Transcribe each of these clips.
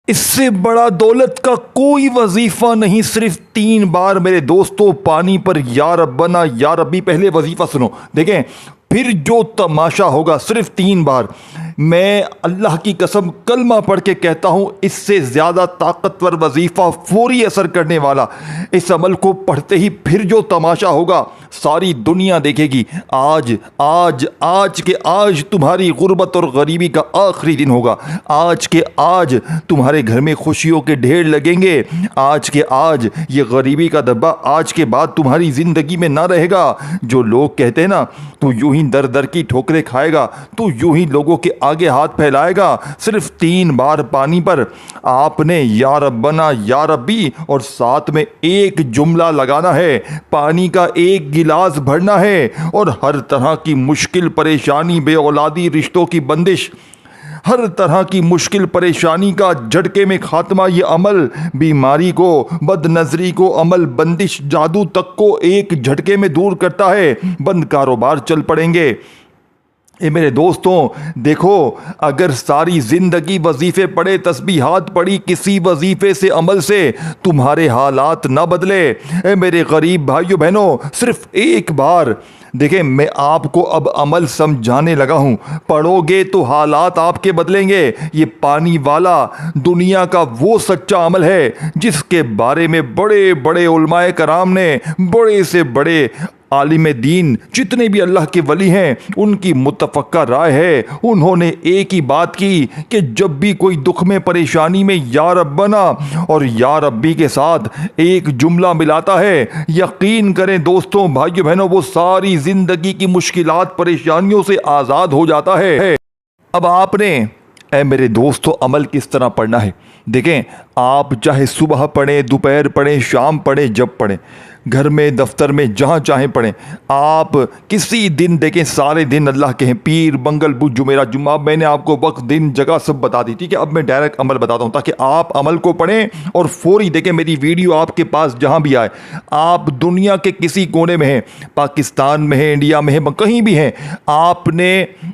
इससे बड़ा दौलत का कोई वजीफा नहीं। सिर्फ 3 बार मेरे दोस्तों पानी पर या रब्बना या रब्बी। पहले वजीफा सुनो, देखें फिर जो तमाशा होगा। सिर्फ 3 बार। मैं अल्लाह की कसम कलमा पढ़ के कहता हूं, इससे ज्यादा ताकतवर वजीफा, फौरी असर करने वाला, इस अमल को पढ़ते ही फिर जो तमाशा होगा सारी दुनिया देखेगी। आज आज आज के आज तुम्हारी गुर्बत और गरीबी का आखिरी दिन होगा। आज के आज तुम्हारे घर में खुशियों के ढेर लगेंगे। आज के आज ये गरीबी का धब्बा आज के बाद तुम्हारी जिंदगी में ना रहेगा। जो लोग कहते हैं ना, तू यूं ही दर दर की ठोकरें खाएगा, तू यूं ही लोगों के आगे हाथ फैलाएगा। सिर्फ 3 बार पानी पर आपने या रब्बना या रब्बी और साथ में एक जुमला लगाना है। पानी का एक गिलास भरना है और हर तरह की मुश्किल परेशानी, बेऔलादी, रिश्तों की बंदिश, हर तरह की मुश्किल परेशानी का झटके में खात्मा, ये अमल बीमारी को, बदनजरी को, अमल बंदिश, जादू तक को एक झटके में दूर करता है। बंद कारोबार चल पड़ेंगे। ये मेरे दोस्तों देखो, अगर सारी जिंदगी वजीफे पढ़े, तस्बीहात पढ़ी, किसी वजीफे से, अमल से तुम्हारे हालात ना बदले, मेरे गरीब भाइयों बहनों, सिर्फ एक बार देखें, मैं आपको अब अमल समझाने लगा हूं। पढ़ोगे तो हालात आपके बदलेंगे। ये पानी वाला दुनिया का वो सच्चा अमल है जिसके बारे में बड़े बड़े उलमाए कराम ने, बड़े से बड़े आलिम दीन, जितने भी अल्लाह के वली हैं, उनकी मुतफ़क्का राय है। उन्होंने एक ही बात की कि जब भी कोई दुख में, परेशानी में या रब्बना और या रब्बी के साथ एक जुमला मिलाता है, यकीन करें दोस्तों, भाइयों बहनों, वो सारी जिंदगी की मुश्किलात, परेशानियों से आज़ाद हो जाता है। अब आपने मेरे दोस्तों अमल किस तरह पढ़ना है देखें। आप चाहे सुबह पढ़ें, दोपहर पढ़ें, शाम पढ़ें, जब पढ़ें, घर में, दफ्तर में, जहाँ चाहें पढ़ें। आप किसी दिन देखें, सारे दिन अल्लाह के हैं, पीर, मंगल, बुध, जुमेरात, जुम्मा। मैंने आपको वक्त, दिन, जगह सब बता दी, ठीक है। अब मैं डायरेक्ट अमल बताता हूँ ताकि आप अमल को पढ़ें और फौरी देखें मेरी वीडियो आपके पास जहाँ भी आए। आप दुनिया के किसी कोने में हैं, पाकिस्तान में हैं, इंडिया में हैं, कहीं भी हैं, आपने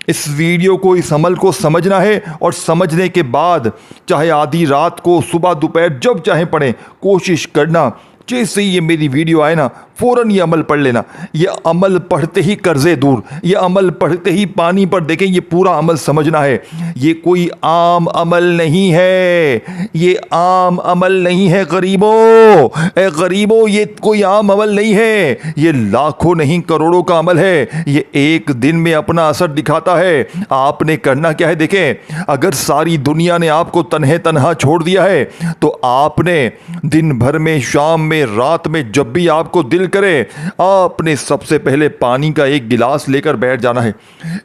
इस वीडियो को, इस अमल को समझना है और समझने के बाद चाहे आधी रात को, सुबह, दोपहर, जब चाहे पढ़ें। कोशिश करना जैसे ही ये मेरी वीडियो आए ना, फ़ौरन ये अमल पढ़ लेना। ये अमल पढ़ते ही कर्जे दूर, ये अमल पढ़ते ही पानी पर देखें, ये पूरा अमल समझना है। ये कोई आम अमल नहीं है, ये आम अमल नहीं है गरीबों, ए गरीबों, ये कोई आम अमल नहीं है। ये लाखों नहीं करोड़ों का अमल है। ये एक दिन में अपना असर दिखाता है। आपने करना क्या है देखें, अगर सारी दुनिया ने आपको तन्हे तन्हा छोड़ दिया है तो आपने दिन भर में, शाम में, रात में, जब भी आपको दिल करे, आपने सबसे पहले पानी का एक गिलास लेकर बैठ जाना है।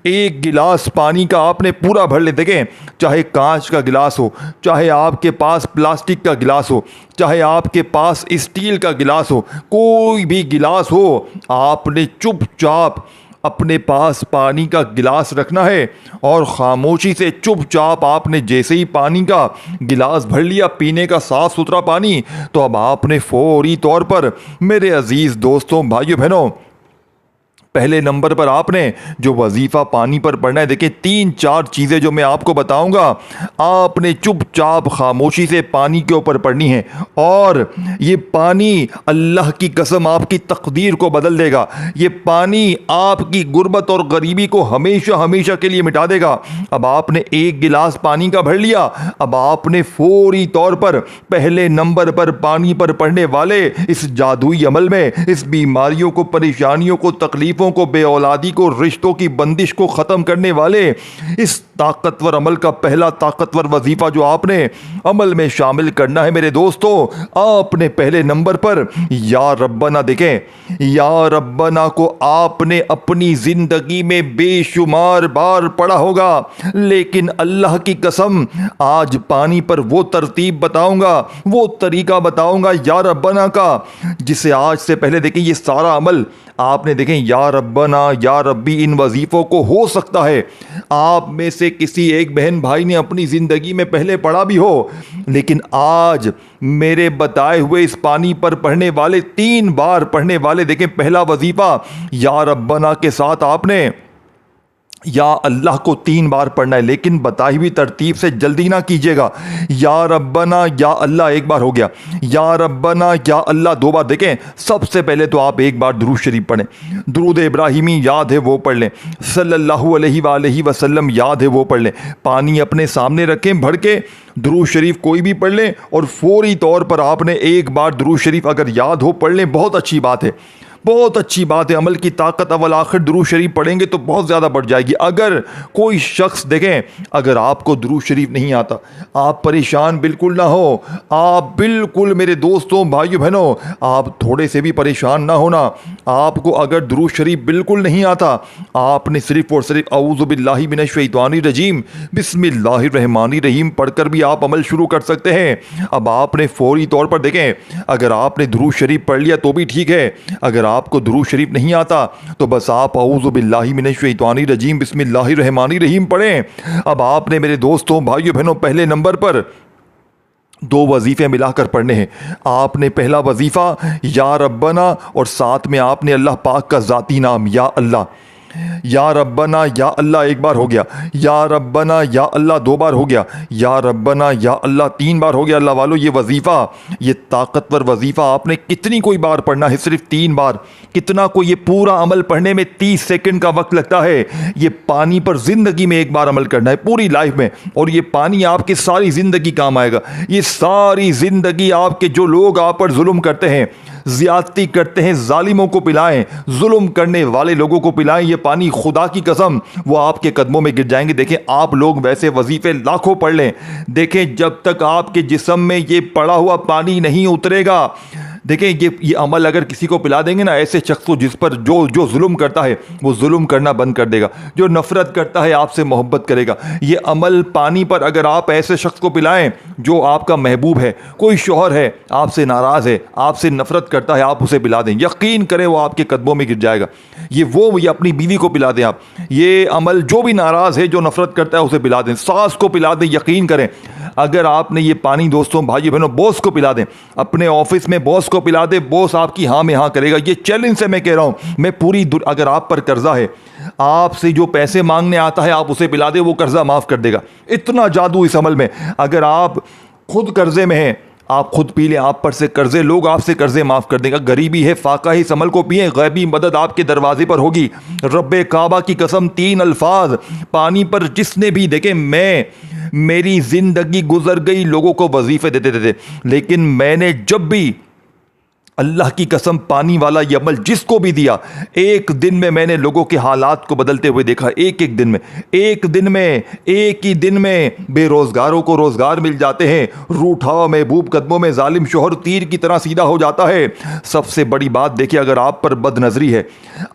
एक गिलास पानी का आपने पूरा भर ले। देखें, चाहे कांच का गिलास हो, चाहे आपके पास प्लास्टिक का गिलास हो, चाहे आपके पास स्टील का गिलास हो, कोई भी गिलास हो, आपने चुपचाप अपने पास पानी का गिलास रखना है और खामोशी से चुपचाप आपने जैसे ही पानी का गिलास भर लिया, पीने का साफ सुथरा पानी, तो अब आपने फौरी तौर पर मेरे अजीज दोस्तों, भाइयों बहनों, पहले नंबर पर आपने जो वजीफ़ा पानी पर पढ़ना है, देखिए 3-4 चीज़ें जो मैं आपको बताऊंगा, आपने चुपचाप खामोशी से पानी के ऊपर पढ़नी है। और ये पानी अल्लाह की कसम आपकी तकदीर को बदल देगा। ये पानी आपकी गुर्बत और गरीबी को हमेशा हमेशा के लिए मिटा देगा। अब आपने एक गिलास पानी का भर लिया, अब आपने फौरी तौर पर पहले नंबर पर पानी पर पढ़ने वाले इस जादुई अमल में, इस बीमारियों को, परेशानियों को, तकलीफों को, बेऔलादी को, रिश्तों की बंदिश को ख़त्म करने वाले इस ताकतवर अमल का पहला ताकतवर वजीफा जो आपने अमल में शामिल करना है मेरे दोस्तों, आपने पहले नंबर पर या रब्बना देखें। या रब्बना को आपने अपनी जिंदगी में बेशुमार बार पढ़ा होगा, लेकिन अल्लाह की कसम आज पानी पर वो तरतीब बताऊंगा, वो तरीका बताऊंगा या रब्बना का, जिसे आज से पहले देखें ये सारा अमल आपने देखें या रब्बना या रब्बी इन वजीफ़ों को हो सकता है आप में से किसी एक बहन भाई ने अपनी ज़िंदगी में पहले पढ़ा भी हो, लेकिन आज मेरे बताए हुए इस पानी पर पढ़ने वाले 3 बार पढ़ने वाले देखें पहला वजीफ़ा या रब्बना के साथ आपने या अल्लाह को 3 बार पढ़ना है, लेकिन बताई हुई तरतीब से, जल्दी ना कीजिएगा। या रब्बना या अल्लाह एक बार हो गया, या रब्बना या अल्लाह 2 बार। देखें, सबसे पहले तो आप एक बार दुरूद शरीफ पढ़ें, दुरूद इब्राहिमी याद है वो पढ़ लें, सल्लल्लाहु अलैहि वसल्लम याद है वो पढ़ लें, पानी अपने सामने रखें भर के, दुरूद शरीफ कोई भी पढ़ लें, और फौरी तौर पर आपने एक बार दुरूद शरीफ अगर याद हो पढ़ लें। बहुत अच्छी बात है, बहुत अच्छी बात है। अमल की ताकत अव्वल आखिर दुरूद शरीफ पढ़ेंगे तो बहुत ज़्यादा बढ़ जाएगी। अगर कोई शख्स, देखें, अगर आपको दुरूद शरीफ नहीं आता, आप परेशान बिल्कुल ना हो, आप बिल्कुल मेरे दोस्तों भाइयों बहनों, आप थोड़े से भी परेशान ना होना। आपको अगर दुरूद शरीफ बिल्कुल नहीं आता, आपने सिर्फ और सिर्फ औज़ु बिल्लाहि मिनश शैतानिर रजीम बिस्मिल्लाहिर रहमानिर रहीम पढ़कर भी आप अमल शुरू कर सकते हैं। अब आपने फौरी तौर पर, देखें, अगर आपने दुरूद शरीफ पढ़ लिया तो भी ठीक है, अगर आपको दुरूद शरीफ नहीं आता तो बस आप औज़ु बिल्लाहि मिनश शैतानिर रजीम बिस्मिल्लाहिर रहमानिर रहीम पढ़ें। अब आपने मेरे दोस्तों भाइयों बहनों पहले नंबर पर 2 वजीफ़े मिलाकर पढ़ने हैं। आपने पहला वजीफ़ा या रब्बना, और साथ में आपने अल्लाह पाक का ज़ाती नाम या अल्लाह, या रब्बना या अल्लाह एक बार हो गया, या रब्बना या अल्लाह 2 बार हो गया, या रब्बना या अल्लाह 3 बार हो गया। अल्लाह वालों, ये वजीफ़ा, ये ताकतवर वजीफ़ा आपने कितनी कोई बार पढ़ना है? सिर्फ 3 बार। कितना कोई ये पूरा अमल पढ़ने में 30 सेकंड का वक्त लगता है। ये पानी पर ज़िंदगी में एक बार अमल करना है पूरी लाइफ में, और ये पानी आपकी सारी ज़िंदगी काम आएगा। ये सारी ज़िंदगी आपके जो लोग आप पर जुल्म करते हैं, ज़्यादती करते हैं, जालिमों को पिलाएं, जुल्म करने वाले लोगों को पिलाएं, ये पानी खुदा की कसम वो आपके कदमों में गिर जाएंगे। देखें, आप लोग वैसे वजीफे लाखों पढ़ लें, देखें जब तक आपके जिस्म में ये पड़ा हुआ पानी नहीं उतरेगा, देखें ये अमल अगर किसी को पिला देंगे ना, ऐसे शख्स को जिस पर जो जुल्म करता है वो जुल्म करना बंद कर देगा, जो नफरत करता है आपसे मोहब्बत करेगा। ये अमल पानी पर अगर आप ऐसे शख्स को पिलाएं जो आपका महबूब है, कोई शौहर है आपसे नाराज़ है, आपसे नफरत करता है, आप उसे पिला दें, यकीन करें वो आपके कदमों में गिर जाएगा। ये अपनी बीवी को पिला दें आप, ये अमल जो भी नाराज़ है, जो नफरत करता है उसे पिला दें, सास को पिला दें। यकीन करें अगर आपने ये पानी दोस्तों भाई बहनों बॉस को पिला दें, अपने ऑफिस में बॉस को पिला दे, बॉस आपकी हाँ में हाँ करेगा। ये चैलेंज से मैं कह रहा हूं, मैं अगर आप पर कर्जा है, आपसे जो पैसे मांगने आता है आप उसे पिला दे, वो कर्जा माफ कर देगा। इतना जादू इस अमल में। अगर आप खुद कर्जे में हैं, आप खुद पी लें, आप पर से कर्जे, लोग आपसे कर्जे माफ कर देगा। गरीबी है, फाका ही, इस अमल को पिए, गैबी मदद आपके दरवाजे पर होगी। रब्बे काबा की कसम, 3 अल्फाज पानी पर जिसने भी देखे, मेरी जिंदगी गुजर गई लोगों को वजीफे देते देते, लेकिन मैंने जब भी अल्लाह की कसम पानी वाला ये अमल जिसको भी दिया, एक दिन में मैंने लोगों के हालात को बदलते हुए देखा। एक ही दिन में बेरोजगारों को रोजगार मिल जाते हैं, रूठा महबूब कदमों में जालिम शोहर तीर की तरह सीधा हो जाता है। सबसे बड़ी बात देखिए, अगर आप पर बदनजरी है,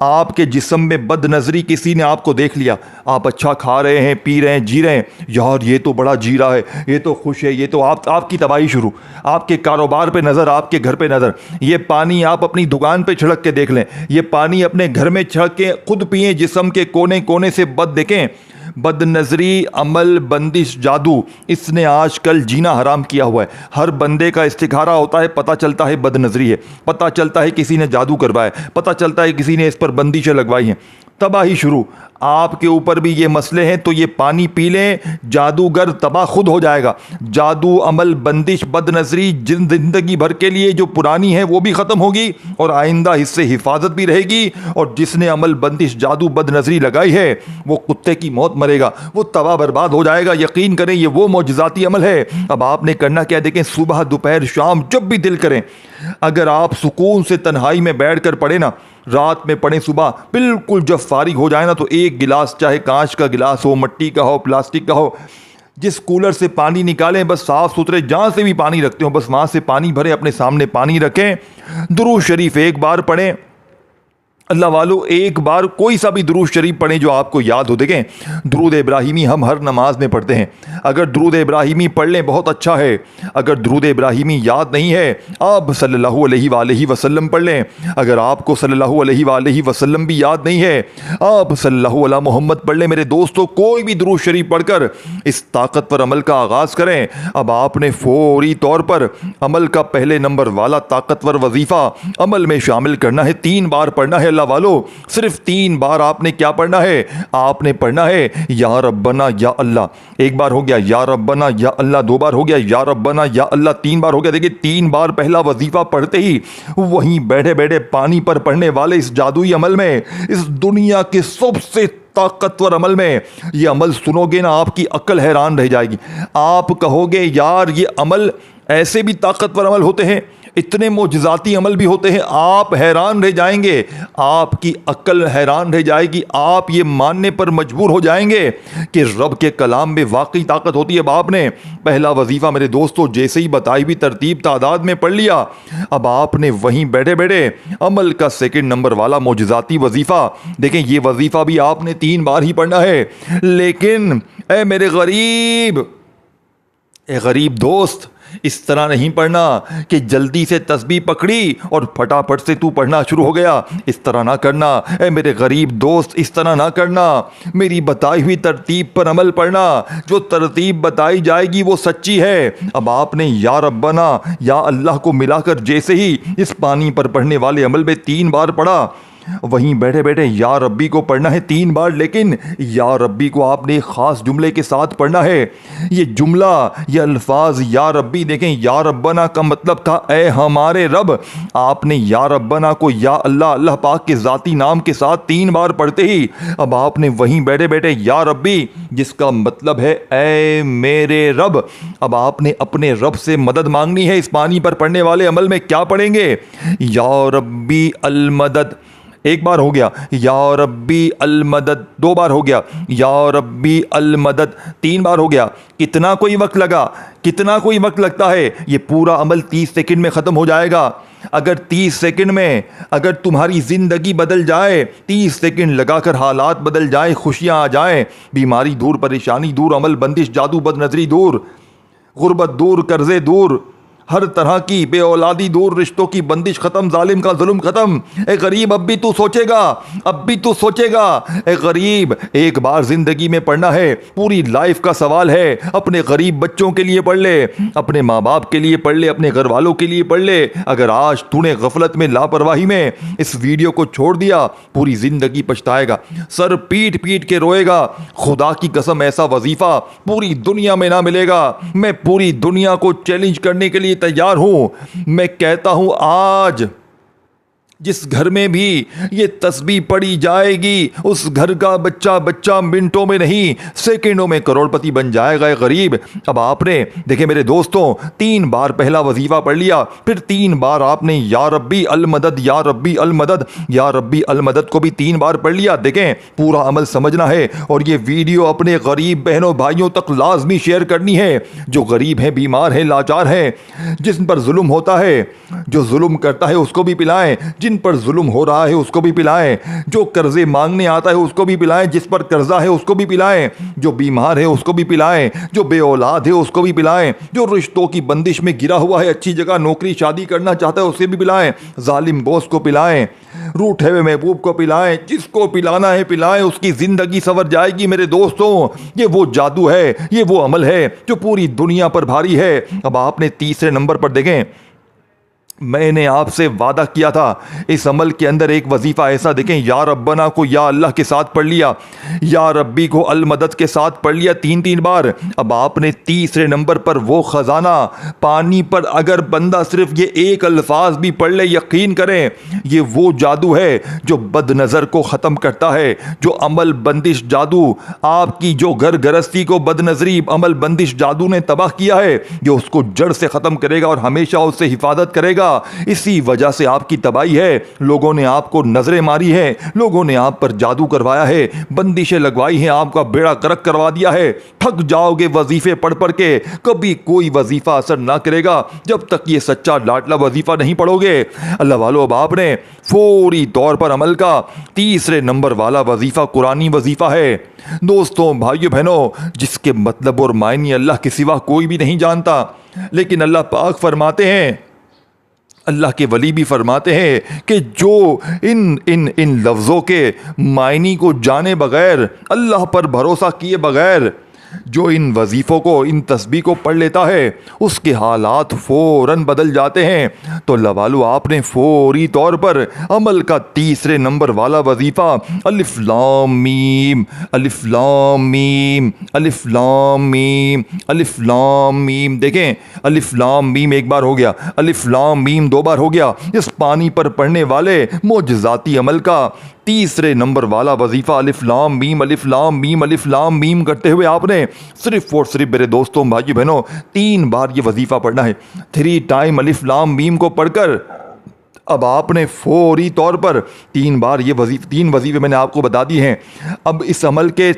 आपके जिस्म में बदनजरी, किसी ने आपको देख लिया, आप अच्छा खा रहे हैं, पी रहे हैं, जी रहे हैं, यार ये तो बड़ा जी रहा है, ये तो खुश है, ये तो आपकी तबाही शुरू, आपके कारोबार पे नजर, आपके घर पे नजर। ये पानी आप अपनी दुकान पे छिड़क के देख लें, ये पानी अपने घर में छिड़क के खुद पिए, जिस्म के कोने कोने से बद देखें। बदनजरी, अमल, बंदिश, जादू, इसने आजकल जीना हराम किया हुआ है। हर बंदे का इस्तिखारा होता है, पता चलता है बदनजरी है, पता चलता है किसी ने जादू करवाया, पता चलता है किसी ने इस पर बंदिशें लगवाई हैं, तबाही शुरू। आपके ऊपर भी ये मसले हैं तो ये पानी पी लें, जादूगर तबाह खुद हो जाएगा। जादू, अमल, बंदिश, बदनजरी जिंदगी भर के लिए जो पुरानी है वो भी ख़त्म होगी, और आइंदा इससे हिफाजत भी रहेगी। और जिसने अमल, बंदिश, जादू, बदनजरी लगाई है वो कुत्ते की मौत मरेगा, वो तबाह बर्बाद हो जाएगा। यकीन करें ये वो मौजज़ाती अमल है। अब आपने करना क्या, देखें, सुबह, दोपहर, शाम, जब भी दिल करें, अगर आप सुकून से तन्हाई में बैठ कर पढ़े ना, रात में पढ़ें, सुबह बिल्कुल जब फारिग हो जाए ना, तो एक गिलास, चाहे कांच का गिलास हो, मिट्टी का हो, प्लास्टिक का हो, जिस कूलर से पानी निकालें, बस साफ सुथरे जहां से भी पानी रखते हो बस वहां से पानी भरें, अपने सामने पानी रखें, दुरूद शरीफ एक बार पढ़ें। अल्लाह वालों, एक बार कोई सा भी दुरूद शरीफ पढ़ें जो आपको याद हो। देखें, दुरूद इब्राहिमी हम हर नमाज में पढ़ते हैं, अगर दुरूद इब्राहिमी पढ़ लें बहुत अच्छा है। अगर दुरूद इब्राहिमी याद नहीं है, आप सल्लल्लाहु अलैहि वसल्लम पढ़ लें। अगर आपको सल्लल्लाहु अलैहि वसल्लम भी याद नहीं है, आप सल्लल्लाहु अला मोहम्मद पढ़ लें। मेरे दोस्तों, कोई भी दुरूद शरीफ पढ़कर इस ताकतवर अमल का आगाज़ करें। अब आपने फौरी तौर पर अमल का पहले नंबर वाला ताकतवर वजीफ़ा अमल में शामिल करना है, 3 बार पढ़ना है। अल्लाह वालों, सिर्फ 3 बार आपने क्या पढ़ना है? आपने पढ़ना है या रब्बना या अल्लाह। एक बार हो गया या रब्बना या अल्लाह, 2 बार हो गया या रब्बना या अल्लाह, 3 बार हो गया। देखिए 3 बार पहला वजीफा पढ़ते ही वहीं बैठे बैठे पानी पर पढ़ने वाले इस जादुई अमल में, इस दुनिया के सबसे ताकतवर अमल में, ये अमल सुनोगे ना, आपकी अक्ल हैरान रह जाएगी। आप कहोगे यार ये अमल, ऐसे भी ताकतवर अमल होते हैं, इतने मोजज़ाती अमल भी होते हैं। आप हैरान रह जाएंगे, आपकी अक्ल हैरान रह जाएगी। आप ये मानने पर मजबूर हो जाएंगे कि रब के कलाम में वाकई ताकत होती है। अब आपने पहला वजीफा मेरे दोस्तों जैसे ही बताई हुई तरतीब तादाद में पढ़ लिया, अब आपने वहीं बैठे बैठे अमल का 2 नंबर वाला मोजज़ाती वजीफा, देखें ये वजीफा भी आपने 3 बार ही पढ़ना है। लेकिन ए मेरे गरीब दोस्त, इस तरह नहीं पढ़ना कि जल्दी से तस्बीह पकड़ी और फटाफट से तू पढ़ना शुरू हो गया। इस तरह ना करना ए मेरे गरीब दोस्त, इस तरह ना करना। मेरी बताई हुई तरतीब पर अमल पढ़ना। जो तरतीब बताई जाएगी वो सच्ची है। अब आपने या रब्बना या अल्लाह को मिलाकर जैसे ही इस पानी पर पढ़ने वाले अमल में 3 बार पढ़ा, वहीं बैठे बैठे या रब्बी को पढ़ना है 3 बार। लेकिन या रब्बी को आपने एक खास जुमले के साथ पढ़ना है। ये जुमला, ये अल्फाज या रब्बी, देखें या रब्बना का मतलब था ए हमारे रब। आपने या रब्बना को या अल्लाह, अल्लाह पाक के ज़ाती नाम के साथ 3 बार पढ़ते ही अब आपने वहीं बैठे बैठे या रब्बी, जिसका मतलब है ए मेरे रब, अब आपने अपने रब से मदद मांगनी है। इस पानी पर पढ़ने वाले अमल में क्या पढ़ेंगे? या रब्बी अल मदद, 1 बार हो गया, या रब्बी अल मदद, 2 बार हो गया, या रब्बी अल मदद, 3 बार हो गया। कितना कोई वक्त लगा? कितना कोई वक्त लगता है? ये पूरा अमल 30 सेकंड में ख़त्म हो जाएगा। अगर 30 सेकंड में अगर तुम्हारी ज़िंदगी बदल जाए, 30 सेकंड लगाकर हालात बदल जाए, खुशियाँ आ जाएं, बीमारी दूर, परेशानी दूर, अमल बंदिश, जादू बदनजरी दूर, गुर्बत दूर, कर्जे दूर, हर तरह की बेऔलादी दूर, रिश्तों की बंदिश खत्म, जालिम का जुल्म खत्म। ए गरीब अब भी तू सोचेगा, अब भी तू सोचेगा। ए गरीब, एक बार जिंदगी में पढ़ना है, पूरी लाइफ का सवाल है। अपने गरीब बच्चों के लिए पढ़ ले, अपने माँ बाप के लिए पढ़ ले, अपने घर वालों के लिए पढ़ ले। अगर आज तूने गफलत में, लापरवाही में इस वीडियो को छोड़ दिया, पूरी जिंदगी पछताएगा, सर पीट पीट के रोएगा। खुदा की कसम ऐसा वजीफा पूरी दुनिया में ना मिलेगा। मैं पूरी दुनिया को चैलेंज करने के लिए तैयार हूं। मैं कहता हूं आज जिस घर में भी ये तस्बीह पढ़ी जाएगी, उस घर का बच्चा मिनटों में नहीं सेकंडों में करोड़पति बन जाएगा। ये गरीब, अब आपने देखे मेरे दोस्तों 3 बार पहला वजीफा पढ़ लिया, फिर 3 बार आपने या रब्बी अल मदद, या रब्बी अल मदद, या रब्बी अल मदद को भी 3 बार पढ़ लिया। देखें पूरा अमल समझना है और ये वीडियो अपने गरीब बहनों भाइयों तक लाजमी शेयर करनी है। जो गरीब हैं, बीमार हैं, लाचार हैं, जिस पर जुल्म होता है, जो जुल्म करता है उसको भी पिलाएं, जिन पर जुल्म हो रहा है उसको भी पिलाएं, जो कर्जे मांगने आता है उसको भी पिलाएं, जिस पर कर्जा है उसको भी पिलाएं, जो बीमार है उसको भी पिलाएं, जो बेऔलाद है उसको भी पिलाएं, जो रिश्तों की बंदिश में गिरा हुआ है, अच्छी जगह नौकरी शादी करना चाहता है उसे भी पिलाएं, जालिम बॉस को पिलाएं, रूठे हुए महबूब को पिलाएं, जिसको पिलाना है पिलाएं, उसकी जिंदगी संवर जाएगी। मेरे दोस्तों ये वो जादू है, ये वो अमल है जो पूरी दुनिया पर भारी है। अब आपने 3 नंबर पर देखें, मैंने आपसे वादा किया था इस अमल के अंदर एक वजीफा ऐसा, देखें या रब्बना को या अल्लाह के साथ पढ़ लिया, या रब्बी को अल मदद के साथ पढ़ लिया 3 बार। अब आपने 3 नंबर पर वो खजाना, पानी पर अगर बंदा सिर्फ ये एक अल्फाज भी पढ़ ले, यकीन करें ये वो जादू है जो बदनज़र को ख़त्म करता है, जो अमल बंदिश जादू, आपकी जो घर गृहस्थी को बदनजरी अमल बंदिश जादू ने तबाह किया है, जो उसको जड़ से ख़त्म करेगा और हमेशा उससे हिफाजत करेगा। इसी वजह से आपकी तबाही है। लोगों ने आपको नजरें मारी है, लोगों ने आप पर जादू करवाया है, बंदिशें लगवाई हैं, आपका बेड़ा गर्क करवा दिया है। थक जाओगे वजीफे पढ़ पढ़ के, कभी कोई वजीफा असर ना करेगा जब तक ये सच्चा लाडला वजीफा नहीं पढ़ोगे। अल्लाह वालों, अब आपने फौरी तौर पर अमल का 3 नंबर वाला वजीफा कुरानी वजीफा है। दोस्तों, भाइयों बहनों, जिसके मतलब और मायने अल्लाह के सिवा कोई भी नहीं जानता, लेकिन अल्लाह पाक फरमाते हैं, अल्लाह के वली भी फरमाते हैं कि जो इन लफ्ज़ों के मायने को जाने बगैर, अल्लाह पर भरोसा किए बगैर जो इन वजीफ़ों को, इन तस्बीह को पढ़ लेता है उसके हालात फ़ौरन बदल जाते हैं। तो लवालो आपने फौरी तौर पर अमल का तीसरे नंबर वाला वजीफ़ा अलिफ लाम मीम, अलिफ लाम मीम, अलिफ लाम मीम, अलिफ लाम मीम, देखें अलिफ लाम मीम एक बार हो गया, अलिफ लाम मीम दो बार हो गया। इस पानी पर पढ़ने वाले मोजज़ाती अमल का तीसरे नंबर वाला वजीफ़ा अलिफ लाम मीम, अलिफ लाम मीम, अलिफ लाम मीम करते हुए आपने सिर्फ और सिर्फ मेरे दोस्तों भाई बहनों 3 बार ये वजीफ़ा पढ़ना है। 3 टाइम अलिफ लाम मीम को पढ़कर अब आपने फौरी तौर पर 3 बार ये तीन वजीफ़े मैंने आपको बता दिए हैं। अब इस अमल के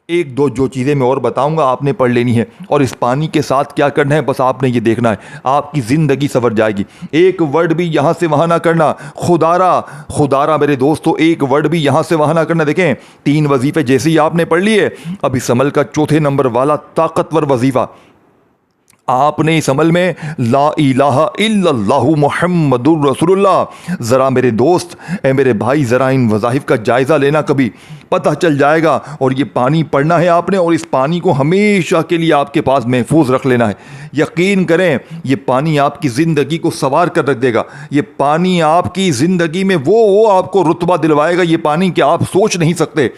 एक दो जो चीज़ें मैं और बताऊंगा आपने पढ़ लेनी है, और इस पानी के साथ क्या करना है बस आपने ये देखना है, आपकी ज़िंदगी संवर जाएगी। एक वर्ड भी यहाँ से वहाँ ना करना, खुदारा खुदारा मेरे दोस्तों, एक वर्ड भी यहाँ से वहाँ ना करना। देखें 3 वजीफ़े जैसे ही आपने पढ़ लिए, अब इस अमल का चौथे नंबर वाला ताकतवर वजीफ़ा आपने इस अमल में ला इलाहा इल्लल्लाहु मुहम्मदुर रसूलुल्लाह। ज़रा मेरे दोस्त मेरे भाई ज़रा इन वज़ाइफ का जायज़ा लेना, कभी पता चल जाएगा। और ये पानी पढ़ना है आपने, और इस पानी को हमेशा के लिए आपके पास महफूज रख लेना है। यकीन करें ये पानी आपकी ज़िंदगी को संवार कर रख देगा। ये पानी आपकी ज़िंदगी में वो आपको रुतबा दिलवाएगा, ये पानी कि आप सोच नहीं सकते।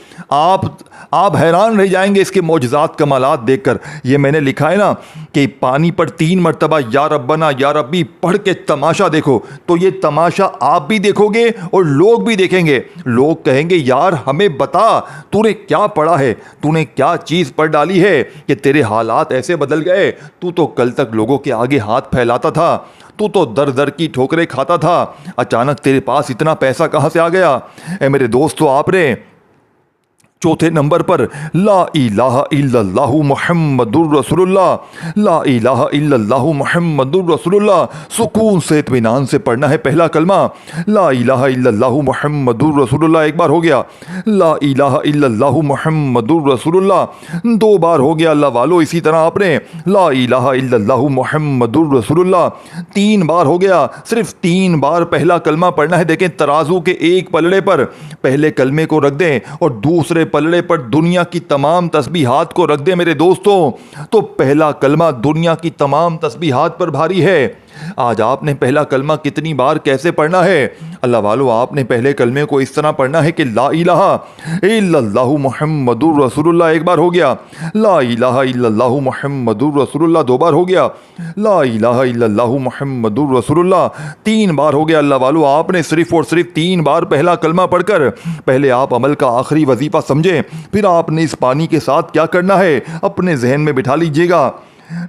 आप हैरान रह जाएंगे इसके मौजज़ात कमालात देखकर। ये मैंने लिखा है ना कि पानी पर 3 मरतबा या रब्बना या रब्बी पढ़ के तमाशा देखो, तो ये तमाशा आप भी देखोगे और लोग भी देखेंगे। लोग कहेंगे यार हमें बता तूने क्या पढ़ा है, तूने क्या चीज़ पढ़ डाली है कि तेरे हालात ऐसे बदल गए। तू तो कल तक लोगों के आगे हाथ फैलाता था, तू तो दर दर की ठोकरें खाता था, अचानक तेरे पास इतना पैसा कहाँ से आ गया। मेरे दोस्तों आपने चौथे नंबर पर ला इलाहा इल्लल्लाहु मुहम्मदुर रसूलुल्लाह, ला इलाहा इल्लल्लाहु मुहम्मदुर रसूलुल्लाह सुकून से इत्मीनान से पढ़ना है पहला कलमा। ला इलाहा इल्लल्लाहु मुहम्मदुर रसूलुल्लाह एक बार हो गया, ला इलाहा इल्लल्लाहु मुहम्मदुर रसूलुल्लाह 2 बार हो गया। अल्लाह वालों इसी तरह आपने ला इलाहा इल्लल्लाहु मुहम्मदुर रसूलुल्लाह 3 बार हो गया। सिर्फ 3 बार पहला कलमा पढ़ना है। देखें तराजू के एक पलड़े पर पहले कलमे को रख दें और दूसरे पलड़े पर दुनिया की तमाम तस्बीहात को रख दे मेरे दोस्तों, तो पहला कलमा दुनिया की तमाम तस्बीहात पर भारी है। आज आपने पहला कलमा कितनी बार कैसे पढ़ना है? अल्लाह वालों आपने पहले कलमे को इस तरह पढ़ना है कि ला इलाहा इल्लल्लाहु मुहम्मदुर रसूलुल्लाह एक बार हो गया, ला इलाहा इल्लल्लाहु मुहम्मदुर रसूलुल्लाह 2 बार हो गया, ला इलाहा इल्लल्लाहु मुहम्मदुर रसूलुल्लाह 3 बार हो गया। अल्लाह वालों आपने सिर्फ और सिर्फ 3 बार पहला कलमा पढ़कर पहले आप अमल का आखिरी वजीफा समझें, फिर आपने इस पानी के साथ क्या करना है अपने जहन में बिठा लीजिएगा।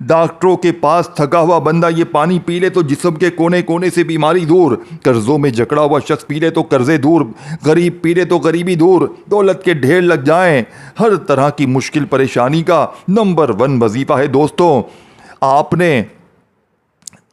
डॉक्टरों के पास थका हुआ बंदा ये पानी पी ले तो जिस्म के कोने कोने से बीमारी दूर, कर्जों में जकड़ा हुआ शख्स पी ले तो कर्जे दूर, गरीब पी ले तो गरीबी दूर, दौलत के ढेर लग जाएं। हर तरह की मुश्किल परेशानी का नंबर 1 वजीफा है दोस्तों। आपने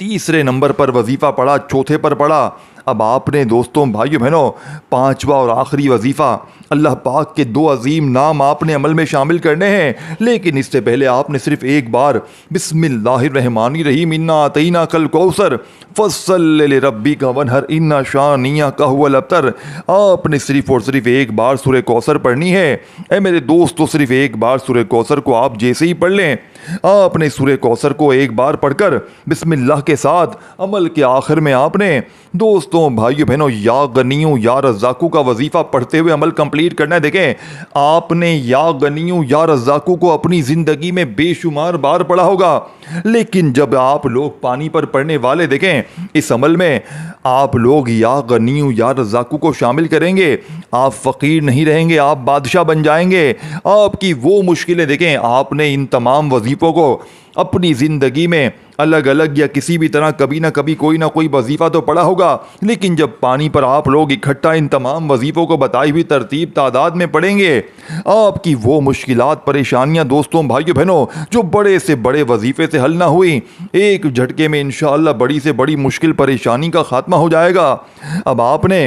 तीसरे नंबर पर वजीफा पढ़ा, चौथे पर पढ़ा, अब आपने दोस्तों भाइयों बहनों 5वां और आखिरी वजीफा अल्लाह पाक के 2 अजीम नाम आपने अमल में शामिल करने हैं। लेकिन इससे पहले आपने सिर्फ एक बार बिस्मिल्लाहिर्रहमानिर्रहीम इन्ना अतईना कल कौसर फस्सल लिरब्बिका वनहर इन्ना शानिया का हुवल अब्तर, आपने सिर्फ और सिर्फ एक बार सूरह कौसर पढ़नी है। ऐ मेरे दोस्तों सिर्फ एक बार सूरह कौसर को आप जैसे ही पढ़ लें, आपने सूरह कौसर को एक बार पढ़कर बिस्मिल्लाह के साथ अमल के आखिर में आपने दोस्तों भाइयों बहनों या गनियों या रज़ाकू का वजीफा पढ़ते हुए अमल कंप्लीट करना है। देखें आपने या गनियों या रज़ाकू को अपनी ज़िंदगी में बेशुमार बार पढ़ा होगा, लेकिन जब आप लोग पानी पर पढ़ने वाले देखें इस अमल में आप लोग या गनियों या रज़ाकू को शामिल करेंगे, आप फ़कीर नहीं रहेंगे, आप बादशाह बन जाएंगे। आपकी वो मुश्किलें देखें, आपने इन तमाम वजीफ़ों को अपनी ज़िंदगी में अलग अलग या किसी भी तरह कभी ना कभी कोई ना कोई वजीफ़ा तो पढ़ा होगा, लेकिन जब पानी पर आप लोग इकट्ठा इन तमाम वजीफ़ों को बताई हुई तरतीब तादाद में पढ़ेंगे, आपकी वो मुश्किलात परेशानियां दोस्तों भाइयों बहनों जो बड़े से बड़े वजीफ़े से हल ना हुई, एक झटके में इंशाअल्लाह बड़ी से बड़ी मुश्किल परेशानी का खात्मा हो जाएगा। अब आपने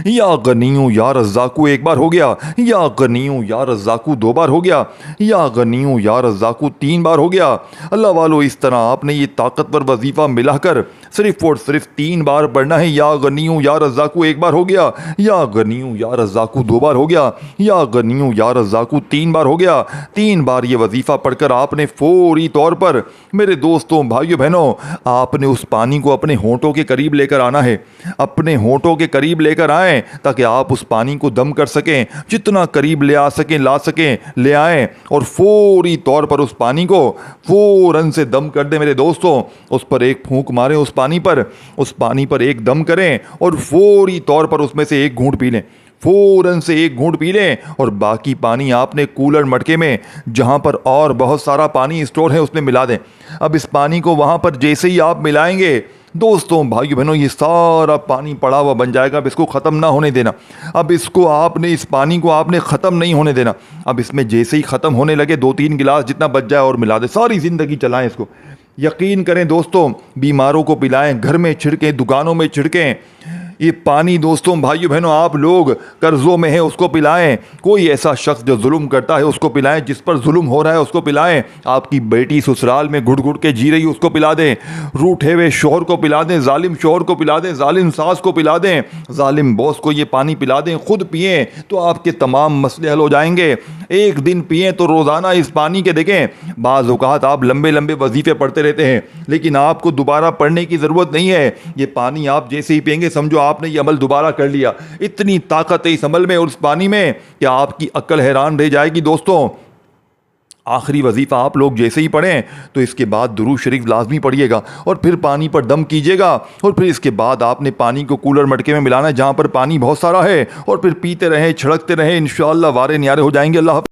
या गनियों या रज़्ज़ाक़ू एक बार हो गया, या गनियों या रज़्ज़ाक़ू दो बार हो गया, या गनियों या रज़्ज़ाक़ू तीन बार हो गया। अल्लाह वालों, इस तरह आपने ये ताकतवर वजीफ़ा मिलाकर सिर्फ और सिर्फ 3 बार पढ़ना है। या गनियों या रज़्ज़ाक़ू एक बार हो गया, या गनियों या रज़्ज़ाक़ू दो बार हो गया, या गनियों या रज़्ज़ाक़ू 3 बार हो गया। 3 बार ये वजीफ़ा पढ़कर आपने फौरी तौर पर मेरे दोस्तों, भाइयों, बहनों, आपने उस पानी को अपने होंठों के करीब लेकर आना है। अपने होंठों के करीब लेकर आएं ताकि आप उस पानी को दम कर सकें। जितना करीब ले आ सकें, ला सकें, ले आएं और फौरी तौर पर उस पानी को फौरन से दम कर दें मेरे दोस्तों। उस पर एक फूंक मारें, उस पानी पर एक दम करें और फौरी तौर पर उसमें से एक घूंट पी लें। फौरन से एक घूंट पी लें और बाकी पानी आपने कूलर मटके में, जहां पर और बहुत सारा पानी स्टोर है, उसमें मिला दें। अब इस पानी को वहां पर जैसे ही आप मिलाएंगे दोस्तों, भाइयों, बहनों, ये सारा पानी पड़ा हुआ बन जाएगा। अब इसको ख़त्म ना होने देना। अब इस पानी को आपने ख़त्म नहीं होने देना। अब इसमें जैसे ही ख़त्म होने लगे 2-3 गिलास जितना बच जाए और मिला दे। सारी ज़िंदगी चलाएं इसको। यकीन करें दोस्तों, बीमारों को पिलाएं, घर में छिड़कें, दुकानों में छिड़कें। ये पानी दोस्तों, भाइयों, बहनों, आप लोग कर्ज़ों में हैं उसको पिलाएं। कोई ऐसा शख्स जो जुल्म करता है उसको पिलाएं। जिस पर जुल्म हो रहा है उसको पिलाएं। आपकी बेटी ससुराल में घुट घुट के जी रही है उसको पिला दें। रूठे हुए शोहर को पिला दें, जालिम शोहर को पिला दें, जालिम सास को पिला दें, जालिम बॉस को ये पानी पिला दें। खुद पिएं तो आपके तमाम मसले हल हो जाएंगे। एक दिन पिएं तो रोज़ाना इस पानी के देखें। बाज़ औक़ात आप लंबे लंबे वजीफ़े पढ़ते रहते हैं, लेकिन आपको दोबारा पढ़ने की ज़रूरत नहीं है। ये पानी आप जैसे ही पिएंगे समझो आपने ये अमल दोबारा कर लिया। इतनी ताकत है इस अमल में और उस पानी में कि आपकी अक्ल हैरान रह जाएगी दोस्तों। आखिरी वजीफ़ा आप लोग जैसे ही पढ़ें तो इसके बाद दुरूद शरीफ लाजमी पढ़िएगा और फिर पानी पर दम कीजिएगा और फिर इसके बाद आपने पानी को कूलर मटके में मिलाना है जहाँ पर पानी बहुत सारा है और फिर पीते रहें, छिड़कते रहें। इंशाअल्लाह वारे न्यारे हो जाएंगे। अल्लाह